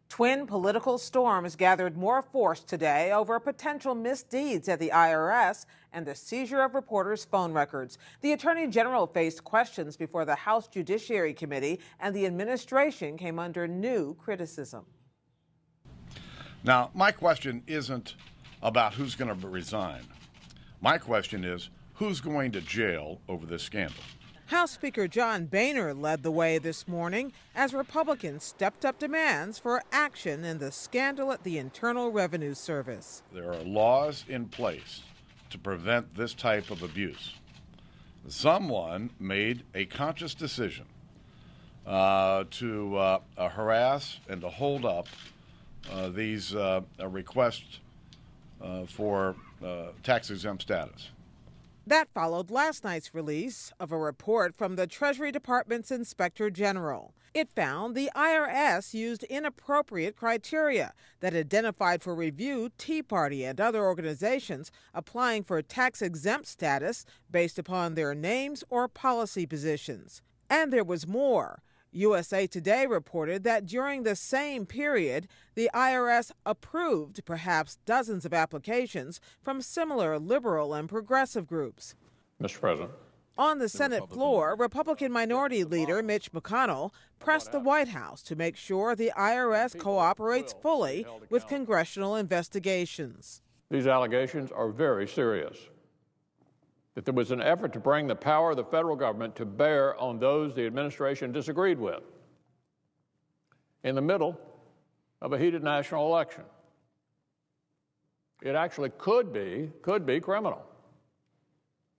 Twin political storms gathered more force today over potential misdeeds at the IRS and the seizure of reporters' phone records. The Attorney General faced questions before the House Judiciary Committee, and the administration came under new criticism. Now, my question isn't about who's going to resign. My question is, who's going to jail over this scandal? House Speaker John Boehner led the way this morning as Republicans stepped up demands for action in the scandal at the Internal Revenue Service. There are laws in place to prevent this type of abuse. Someone made a conscious decision to harass and to hold up these requests for tax-exempt status. That followed last night's release of a report from the Treasury Department's Inspector General. It found the IRS used inappropriate criteria that identified for review Tea Party and other organizations applying for tax-exempt status based upon their names or policy positions. And there was more. USA Today reported that during the same period, the IRS approved perhaps dozens of applications from similar liberal and progressive groups. Mr. President. On the Senate floor, Republican Minority Leader Mitch McConnell pressed the White House to make sure the IRS cooperates fully with congressional investigations. These allegations are very serious. That there was an effort to bring the power of the federal government to bear on those the administration disagreed with in the middle of a heated national election. It actually could be criminal.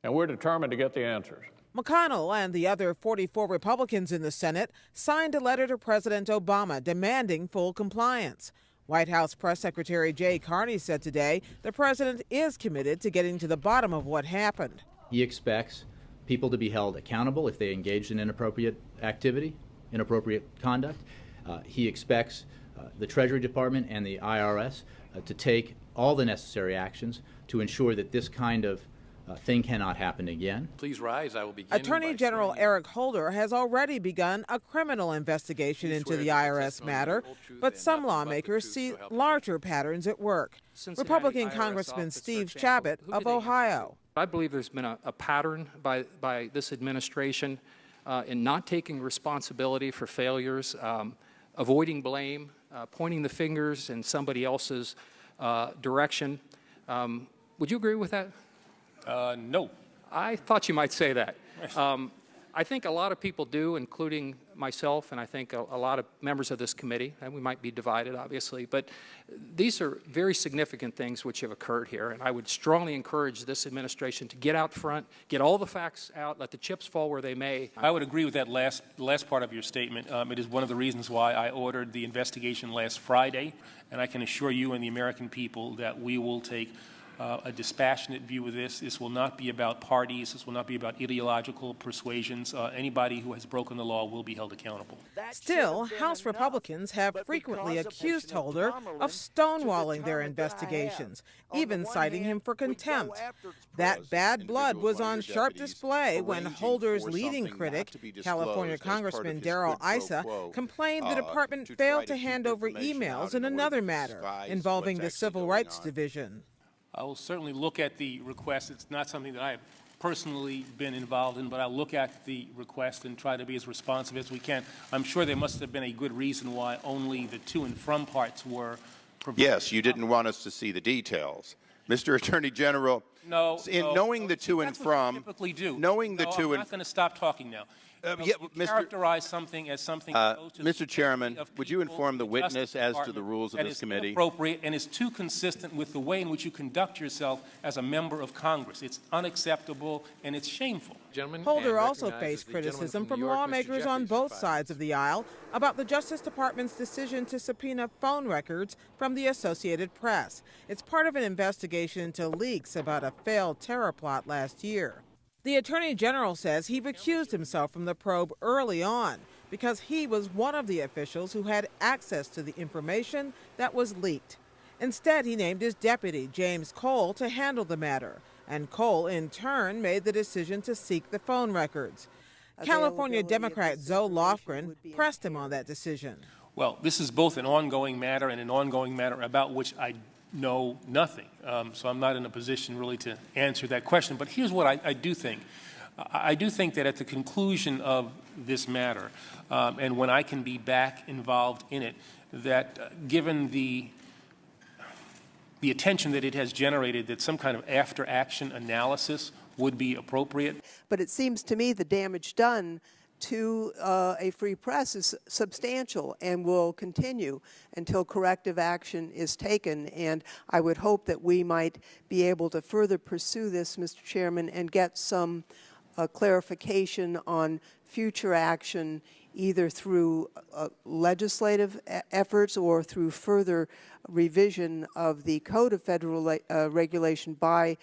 And we're determined to get the answers. McConnell and the other 44 Republicans in the Senate signed a letter to President Obama demanding full compliance. White House Press Secretary Jay Carney said today the president is committed to getting to the bottom of what happened. He expects people to be held accountable if they engaged in inappropriate activity, inappropriate conduct. He expects the Treasury Department and the IRS to take all the necessary actions to ensure that this kind of thing cannot happen again. Please rise. I will begin. Attorney General Eric Holder has already begun a criminal investigation into the IRS matter, but some lawmakers see larger patterns at work. Republican Congressman Steve Chabot of Ohio. I believe there's been a pattern by this administration in not taking responsibility for failures, avoiding blame, pointing the fingers in somebody else's direction. Would you agree with that? No. I thought you might say that. I think a lot of people do, including myself, and I think a lot of members of this committee, and we might be divided, obviously, but these are very significant things which have occurred here, and I would strongly encourage this administration to get out front, get all the facts out, let the chips fall where they may. I would agree with that last part of your statement. It is one of the reasons why I ordered the investigation last Friday, and I can assure you and the American people that we will take a dispassionate view of this. This will not be about parties. This will not be about ideological persuasions. Anybody who has broken the law will be held accountable. Still, House Republicans have frequently accused Holder of stonewalling their investigations, even citing him for contempt. That bad blood was on sharp display when Holder's leading critic, California Congressman Darrell Issa, complained the department failed to hand over emails in another matter involving the Civil Rights Division. I will certainly look at the request. It's not something that I have personally been involved in, but I'll look at the request and try to be as responsive as we can. I'm sure there must have been a good reason why only the to and from parts were provided. Yes, you didn't want us to see the details. Mr. Attorney General, knowing the to and from, typically do. Knowing the to and... I'm not going to stop talking now. Characterize something as something close to Mr. Chairman, would you inform the witness as to the rules of this committee? Appropriate and is too consistent with the way in which you conduct yourself as a member of Congress. It's unacceptable and it's shameful. Holder also faced criticism from lawmakers on both sides of the aisle about the Justice Department's decision to subpoena phone records from the Associated Press. It's part of an investigation into leaks about a failed terror plot last year. The Attorney General says he recused himself from the probe early on because he was one of the officials who had access to the information that was leaked. Instead, he named his deputy, James Cole, to handle the matter, and Cole, in turn, made the decision to seek the phone records. California Democrat Zoe Lofgren pressed him on that decision. Well, this is both an ongoing matter and an ongoing matter about which I know nothing. So I'm not in a position really to answer that question. But here's what I do think. I do think that at the conclusion of this matter, and when I can be back involved in it, that given the attention that it has generated, that some kind of after-action analysis would be appropriate. But it seems to me the damage done to a free press is substantial and will continue until corrective action is taken. And I would hope that we might be able to further pursue this, Mr. Chairman, and get some clarification on future action, either through legislative efforts or through further revision of the Code of Federal Regulation by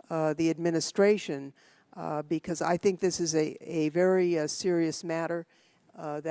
the administration, because I think this is a very serious matter that